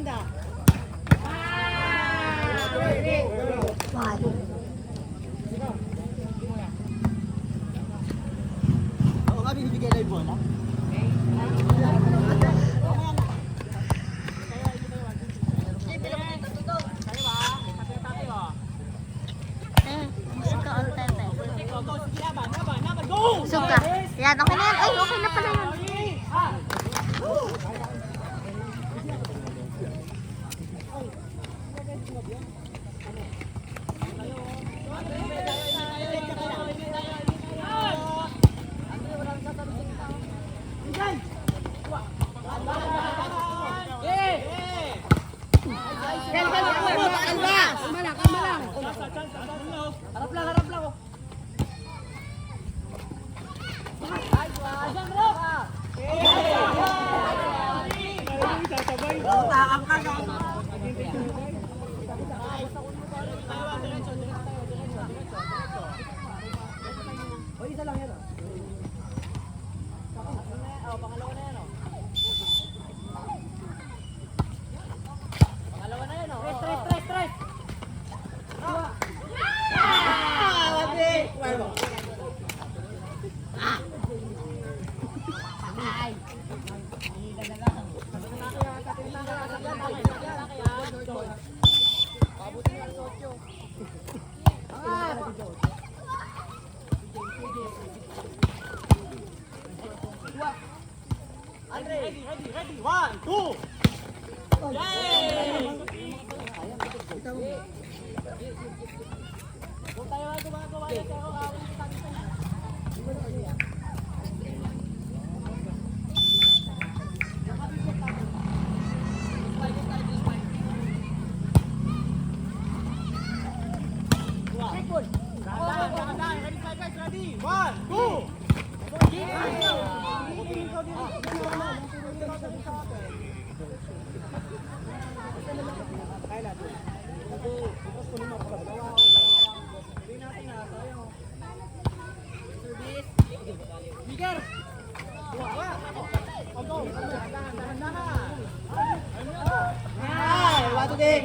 banda. Oo nga, binibigay na yung bola. Suka. Yan, okay na yan. Ay, okay na pala yun. Harap lang. Ready. 1, 2. Yay! Ready, 1, 2. Bigger. Ay, wato din.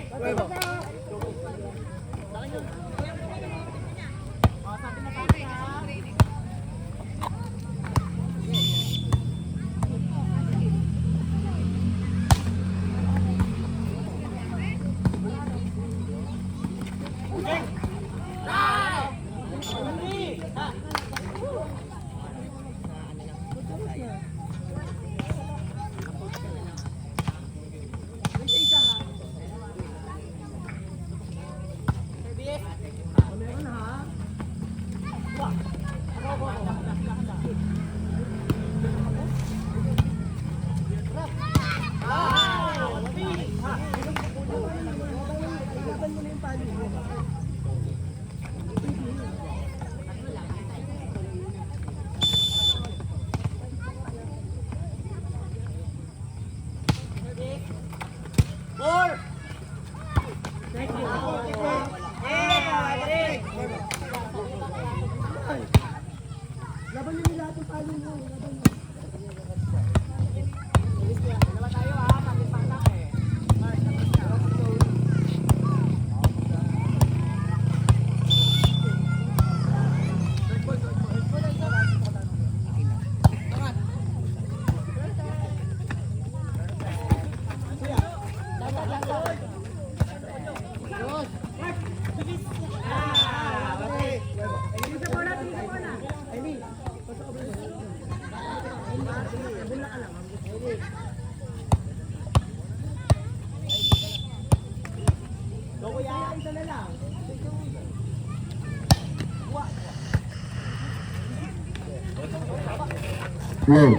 Play.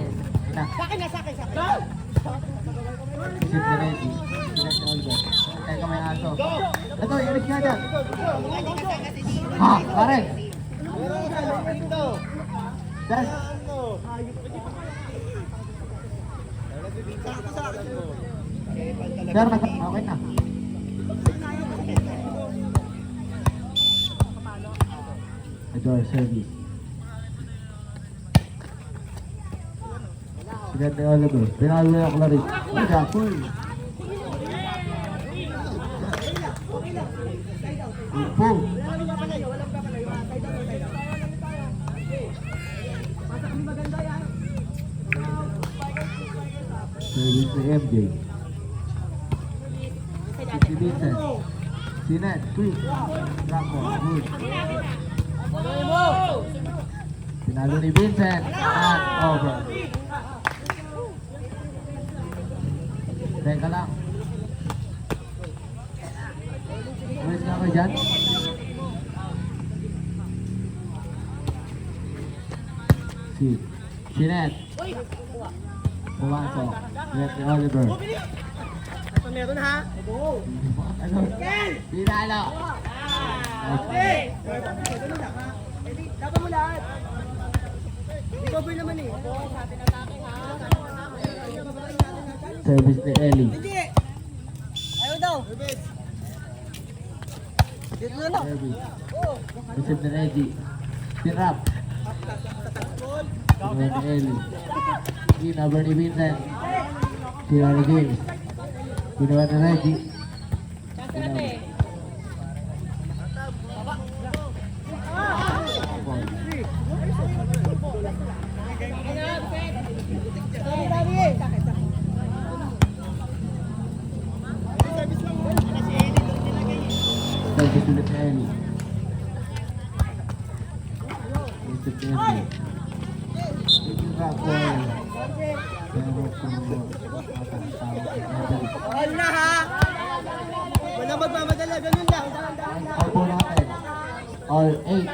Sakin na. Isip na ready. Select order. Kaya ka may aso. Ito, iris nga dyan. Ha, pare. Dyan. Sir, okay na. Ito, service. Sigat ni Oliver. Pinalo na ako na rin. Ay, full. Boom. Service to MJ. Si Vincent. Sinet, quick. Drop ball, good. Pinalo ni Vincent. And over. Teka lang. Uwis ka kayo dyan? Sinet. Pumasok. Let ni Oliver. Ito meron ha. Ano? Pinalo. Dapat mo lahat. Recover naman eh. Service ni Ellie. Hindi. Ayaw daw. Dito na lang. Service. Receive ni Reggie. Sinrap. Kinuha ni Ellie. Kinabra ni Vincent. Kinuha ni James. Kinuha ni Reggie. Kinabra. Service ulit ni Ellie. Receive ni Ellie. Kinrap ko. Pero kung All na ha. Wala magmamadala. Ganun lang. all po natin. All 8.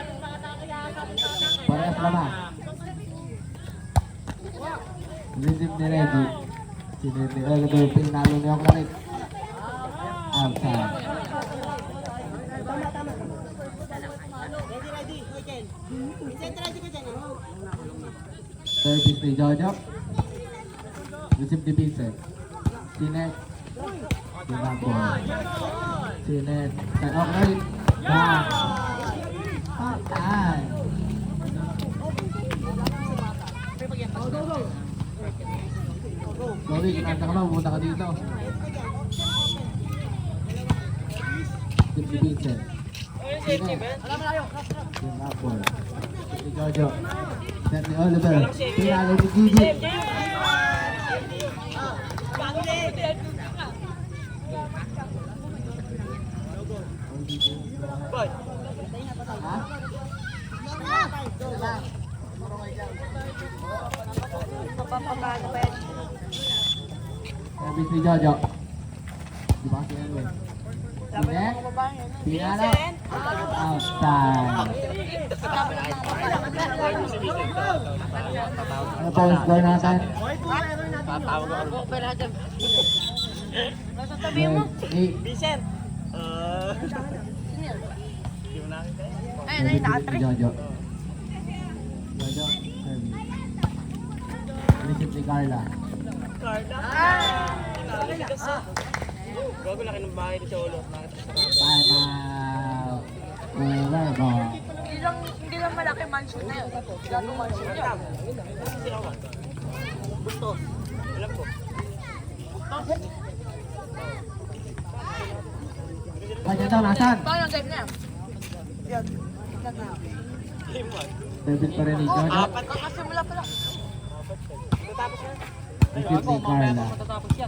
Parehas naman. Receive ni Reggie. Sinip ni Oliver. Pinalo niya ang klarik. Outside. Ready. Okay. Vincent, ready ka dyan. Service ni Jojo. Receive ni Vincent. Sinet. Pinabol. Sinet. Set up right. Back. Outside. Chloe, kinanta ka ba? Pumunta ka dito. Receive ni Vincent. Sinet. Pinabol. Si Jojo. Set ni Oliver. Pinalo ni Gigi. Ha? Service ni Jojo. Di ba kasi ano eh? Sinet. Pinalo. Outside. Ano po ang score natin? Vincent. Ayun, naka-3. Jojo. Jojo. Receive ni Carla. Gago laki ng bahay ni Cholo. Time out. Over ball. Hindi lang malaki mansion na yun. Gano'ng mansion yun. Gusto. Alam ko. Kanya daw, nasan? Paano ang game na yan? Service pa rin ni Jojo. Kakasimula pa lang. Tapos na. Receive ni Carla.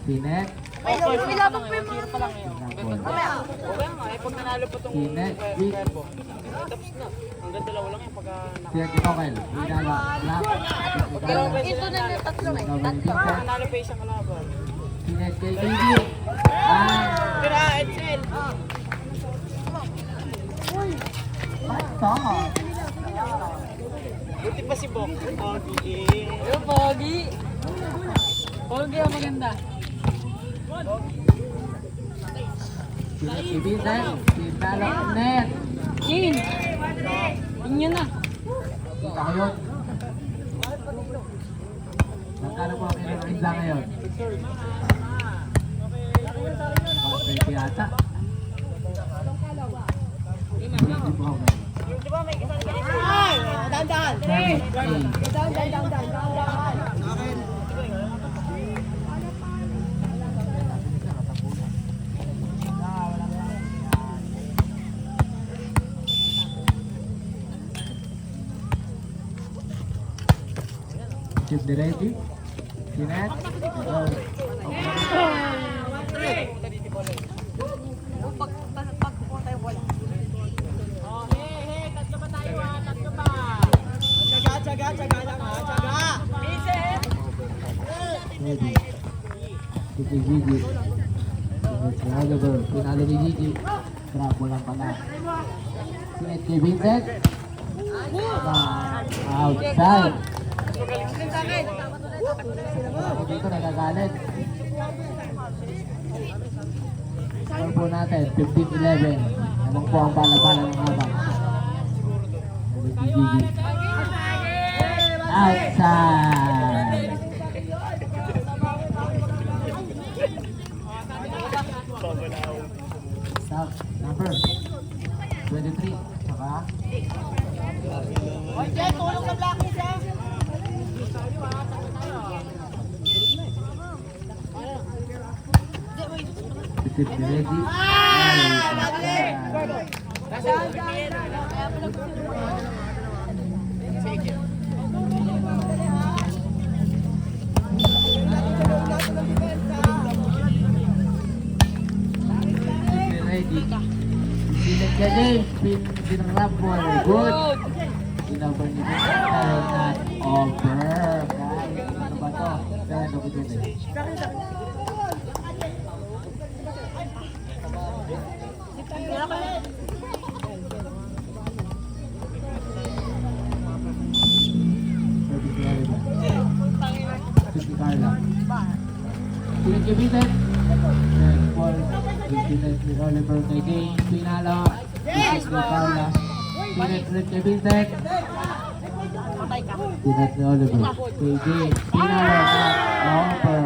Sinet. May labang pa yung mga Pinabol. mamaya. Okay nga, eh pag nanalo pa itong Sinet. Quick. tapos na. Hanggang dalawa lang yung pagka Sinet ni Tokel. Pinalo. Black. Ito na yung tatlo eh. Cover ni Tatlo. Vincent. nanalo pa isang kalaban. Sinet kay Gigi. Tira, Edsel! Basta. Buti pa si Bok. Okay. Yung pogi. Pogi ang maganda. Sinet kay Vincent. Pinalo. Net. Yin. Inyo na. Kita ko yun. Magkano po ang ilang isla ngayon? 20 yata. Hindi po ako. Di ba may isang ganito? Ay! Dahan-dahan! 7-8. Dahan-dahan! Keep the ready. Sinet. Go. Tsaga lang ha, tsaga. Ready. Keep the Gigi. It's Oliver. Pinalo ni Gigi. Trap mo lang pala. Sinet kay Vincent. Outside. Dito nagagalit. Score po natin, 15-11. Anong po ang bala-bala ng habang? Outside. Stop. Number 23. Saka Okay, tulong sa Blackies ha. Keep ready. Ready. Sinet ka James. Pinrap mo. Good. Inabar ni Vincent at over. Guys, ano ba to? Kaya ano ko dun eh. Si Carla. Sinet kay Vincent. Next ball. Sinet ni Oliver kay James. Pinalo. Sinet ni Carla. Sinet ulit kay Vincent. Sinet ni Oliver kay James. Pinalo at over.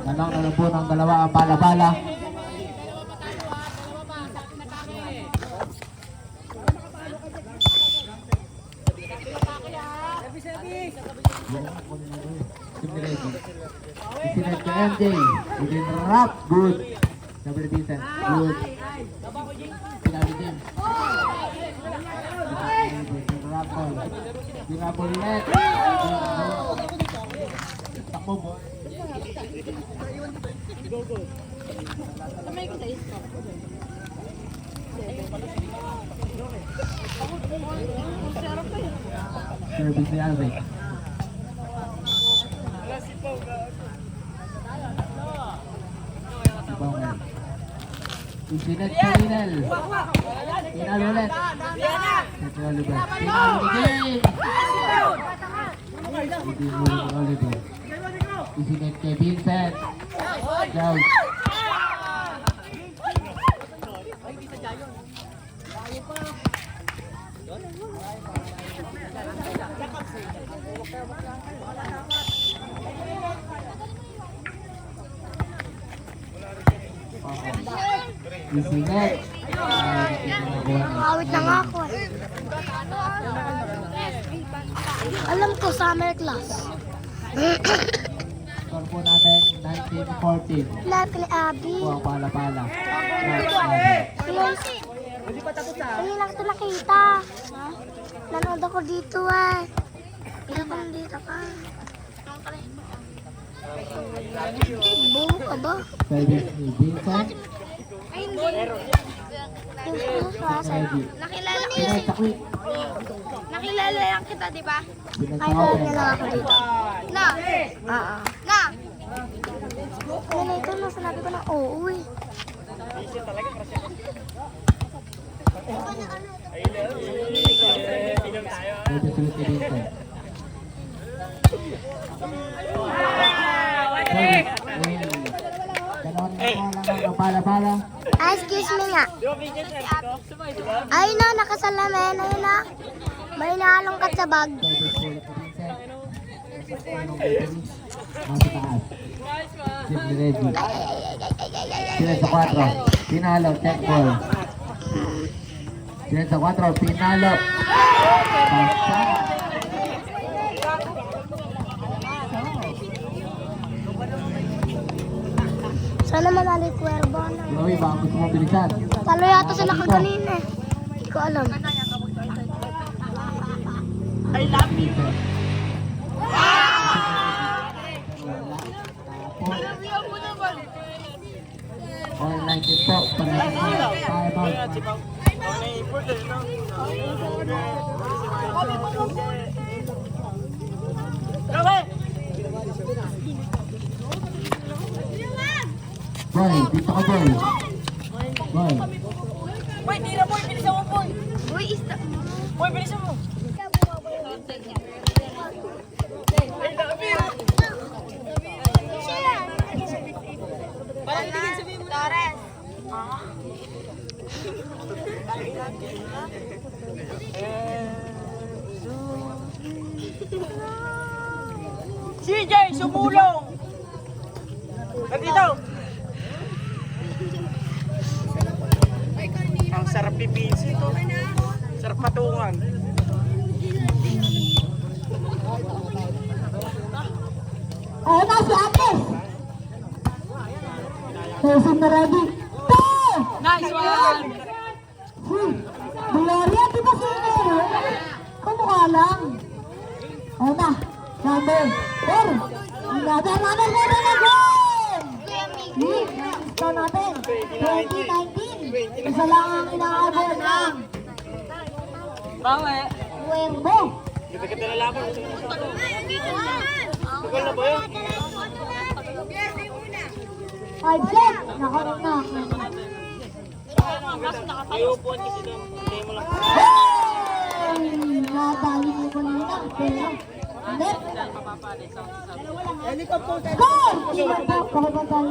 Tanong na lang po ng dalawa ang bala-bala. Isinet ka MJ. Within rap. Good. Sabi ni Vincent. Good. Sinabi James. Rap ball. Tinapol ulit. Takbo mo. Service ni Alvin. Isinet ka Rinel. Pinalo ulit. Ito Oliver. Pinalo ni James. Hindi mo ni Oliver. Isinet kay Vincent. Out. Isinet. Awit na nga ako eh. Alam ko, summer class. Score po natin 19-14. Lahat ni Abby. Buwang pala-pala. Hindi lang ito nakita. Nanood ako dito eh. Hindi ako nandito ka. Bumo ka ba? Service ni Vincent. Ay, hindi. Yung sumasay. Nakilala ko Sinet sa quick. Nakilala lang kita, di ba? Sinet Ay, sa alam open. niya lang ako dito. Na? Oo. Na? Yan ito, no, sinabi ko na oo eh. Service ulit ni Vincent. Ganon na lang ang pala-pala. Ah, excuse me nga. Ayun na, nakasalamin. Ayun na. May naalongkat sa bag. Service ulit ni Vincent. Nasa taas. Sidney ready. Sinet sa 4. Pinalo. Check ball. Sinet sa 4. Pinalo. Basta. Sana manalo yung Cuervo. Chloe, baka gusto mo bilisan. Talo yata sila kaganina eh. Hindi ko alam. I love you. Online din po para sa timeout. Boy, dito ka boy. Boy. Boy, tira boy, bilisan mo boy. Uy, Boy, bilisan mo. Parang hindi din sabihin mo. Torres. CJ, sumulong! Nandito! Ang sarap pipinsi to. Sarap patungan. Oh, na si Ates. Person na ready. Nice one! Gloria, di ba sino? Kumukha lang. Oh na. Number 4. Number. Ito natin. 2019. Isa lang ang inaabot ng Bawe. Buembo. Dito ka nalalaban. Tugal na ba yun? 5 set. Nakarap na. Ayupuan kasi doon. Hindi mo lang. Nadali mo ko lang. Pero, net. Helicopter. Goal! Ilan po? Kakabagay.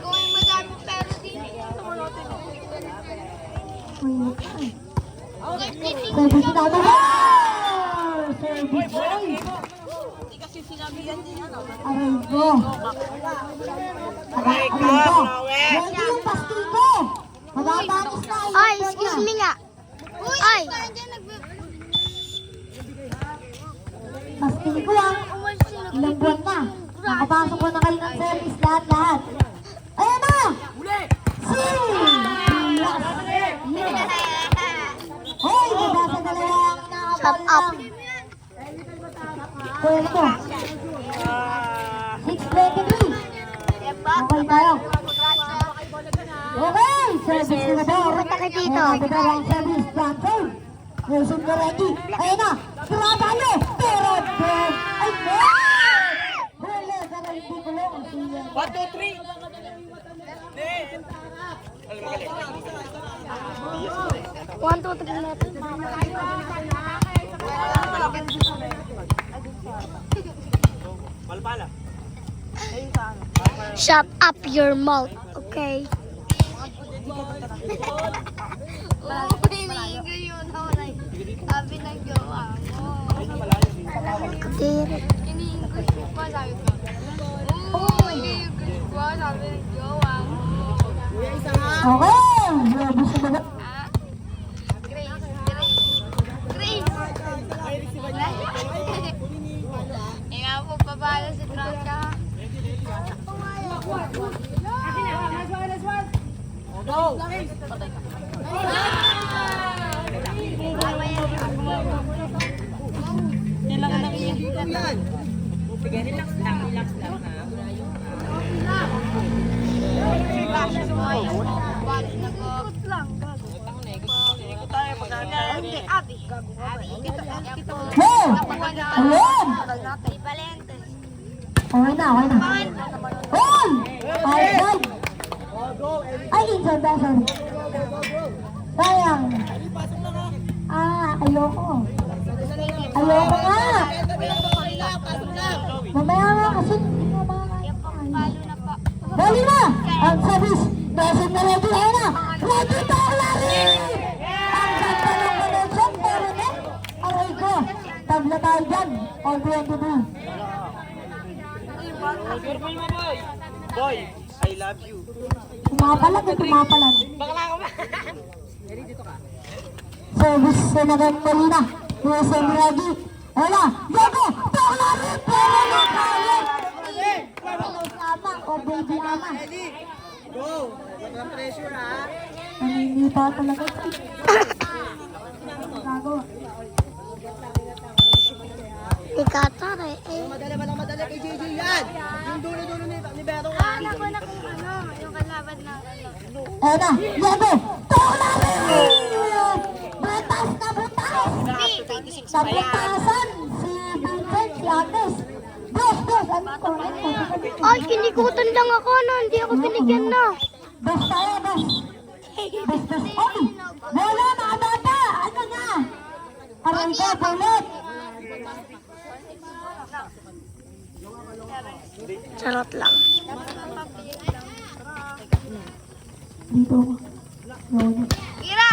Kung madami pero din. Service na ito. Service boy. Hindi kasi sinabi yan din ano. Aray ko. Aray ko. Yan yung pastigo. Magbabanis na. Ay, excuse me nga. Ay! Pastigo lang. Ilang buwan na. Nakapasok ko na kayo ng service lahat. Ayan na! Hoy! Diba sa dalawang Shut up. Kuya mo. 6:23. Okay tayo. Okay! Service na ba? Punta ka dito. Dalawang service. Johnson. Wilson na ready. Ayan na! Trabalo! Pero Ben! Ay, no! Huli! Sana hindi ko lang. 1, 2, 3. Alam mo galing. 1, 2, 3 natin. Malpala. Shut up your mouth, okay? Sabi ng jowa mo. Kadiri. Ini-English ko pa, sabi ko. Oo, ini-English ko, sabi ng jowa mo. Okay! Service na ba? Ah? Grace, Grace. Grace. Nga po, babala si Trunka. Hey! Ayan! Valente. Okay na, okay na. Hoy! Outside! Ay, inside ba, sorry. Sayang. Ayoko. Ayoko nga. Mamaya nga kasi hindi mo makakain. Dali na! Ang service, nasa na ready. Ayun na! Ready to lari! Ang ganda ng connection, pero net. Aray ko. Tabla tayo dyan. All the way to do. Goodbye mo, boy. Boy, I love you. Tumapalag na tumapalag. Bakla ko ba? Service sa nagandali na. Wilson ready. Wala. Gago! Tawala rin! Pero na kaya! Pero na sama. O baby ama. Go! Huwag kang pressure ha. Naninipa talaga. Gago. Ikatare eh. Madali kay JJ yan. Yung dulo-dulo ni Bero ka. Alam ko na kung ano, yung kalaban na ano. Ayan na, Diego! Tularin! Butas na butas! Nabutasan si Vincent, si Agnes. Dos, ano ko? Ay, kinikutan lang ako no, hindi ako binigyan na. Dos tayo, dos. Dos. Oy! Wala na, bata! Ano na? Aray ka, bulit! Charot lang. Dito ako. Yun. Ira!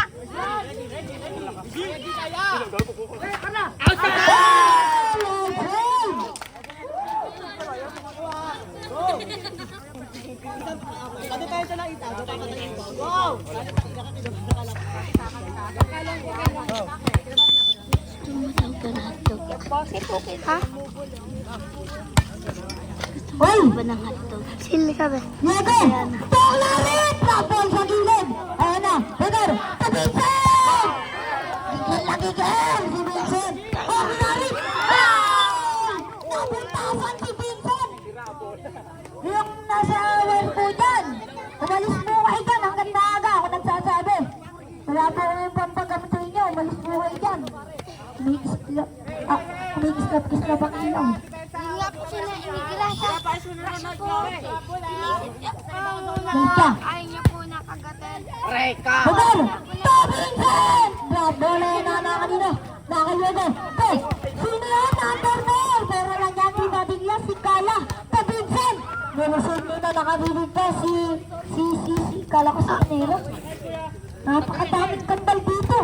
Sabi tayo sa nakita. Go! Ha? Hoy! Sino ka ba? Diego! Tularin! Tapos sa gilid! Ayan na! Peter! Sa Vincent! Gigil na gigil! Si Vincent! Oh, Tularin! Ah! Nabuntasan si Vincent! Yung nasa aware po dyan! Umalis po kayo dyan hanggang maaga ako nagsasabi! Wala po yung pampagamit sa inyo! Umalis po kayo dyan! Umigislap-gislap ang ilaw. Hindi nga po sila imigrasa. Basta! Ayaw niyo po nakagatan. Betul! To Vincent! Bravo na yun na kanina. Nakalimutan. To! Sino yan? Number 4! Pero lang yan pinabigla si Kala. To Vincent! Nilusog nyo na nakabibig pa si Kala ko sa kanero. Napakadaming kandal dito.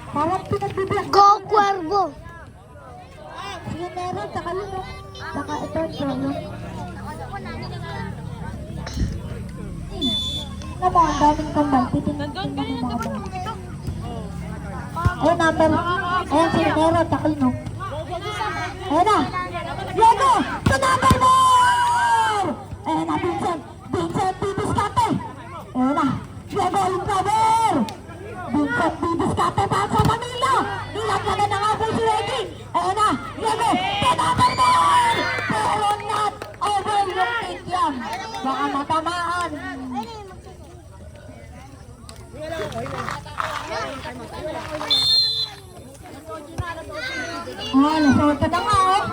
Parang pinagbibigla. Go, Cuervo! Si Nero, tsaka yun. Tsaka ito, Jolo. Naman, ang daming kambal. Titingin ko na yung mga bata. Ayun, number. Ayun, si Nero, tsaka yun. Oh. Ayun na. Diego! Sa number 4! Ayun na, Vincent. Vincent, Bibiscate. Ayun na. Diego, yung cover. Vincent, Bibiscate, pa sa Manila. Ilagyan na nga po si Reggie. Ayun na. Diego, sa number 4! Pero not over yung kick yan. Baka matamaan. Oh, nasawad ka na nga, oh.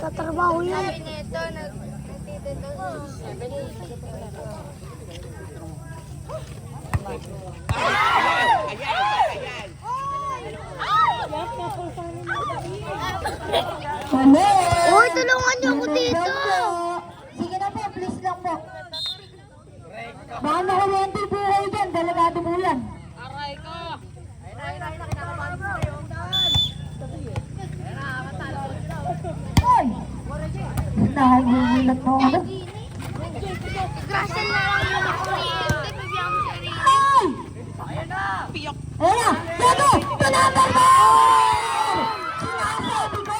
Tatrabaho yan. Mali! Uy, tulungan niyo ako dito. Sige na po, please lang po. Baka nakuwente po kayo dyan, delegado po yan. Ay! Nakagugulat mo ako. Grasan na lang yung kuryente. Bibigyan mo sarili. Ay! Ayun na! Diego! Ito number 4! Sinasabi ko!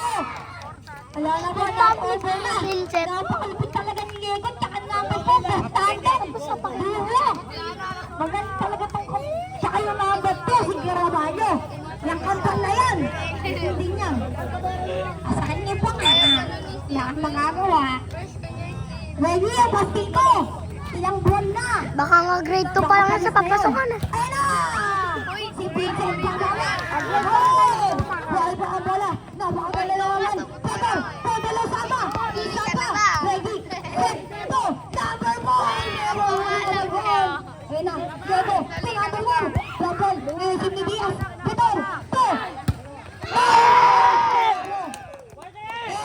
Wala na po, na-over na. Vincent. Napakalupit talaga ni Diego, tsaka number 4, bastante. Sa pagbulo. Maganda talaga tong tsaka yung number 2, si Garabayo. Yung kantal na yan. Hindi niya. Sa kanya po nga. Wala kang magagawa. Ready, basting ko. Ilang buwan na. Baka nga grade 2 pa lang sa papasokan. Ayun na! Si Vincent Pagala! Ayun! Buhay pa ang bola! Napakadala naman! Peter! Pedalo sama! Isa pa! Ready! Set! Go! Number 4! Number 4! Ayun na! Diego! Si number 4! Double! Ayusin ni Diaz! Peter! Go!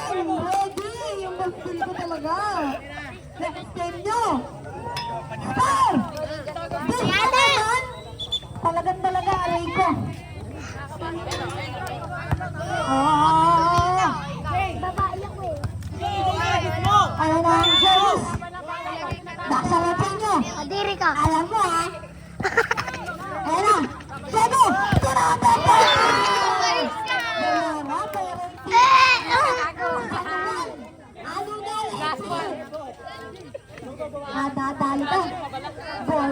And ready! Yung mag-feel ko talaga! Next game nyo! Star! This naman! Talagang talaga, aray ko. Ayun na ang Zeus. Nakasarapin nyo. Kadiri ka. Alam mo ha. Ayun na. Diego! Tinatapos! Ano na? Last one. Nadadali ka. Boy.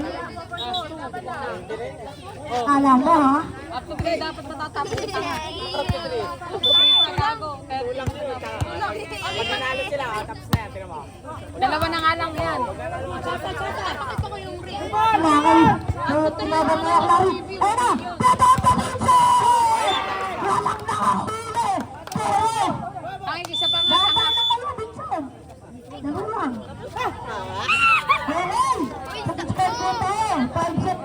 Alam mo, ha? Up to 3 dapat matatapos ito. Up to 3. Gago. Pag nanalo sila, tapos na yan, tingnan mo. Dalawa na nga lang yan. Kailangan. Tinaban mo yung lari. Ayun na! Tatapos siya! Walang nakahuli! Pero, Pakikisa pa nga. dapat na kayo, Vincent. Dalawa lang. Hey! Sa discount ko tayo. 5 set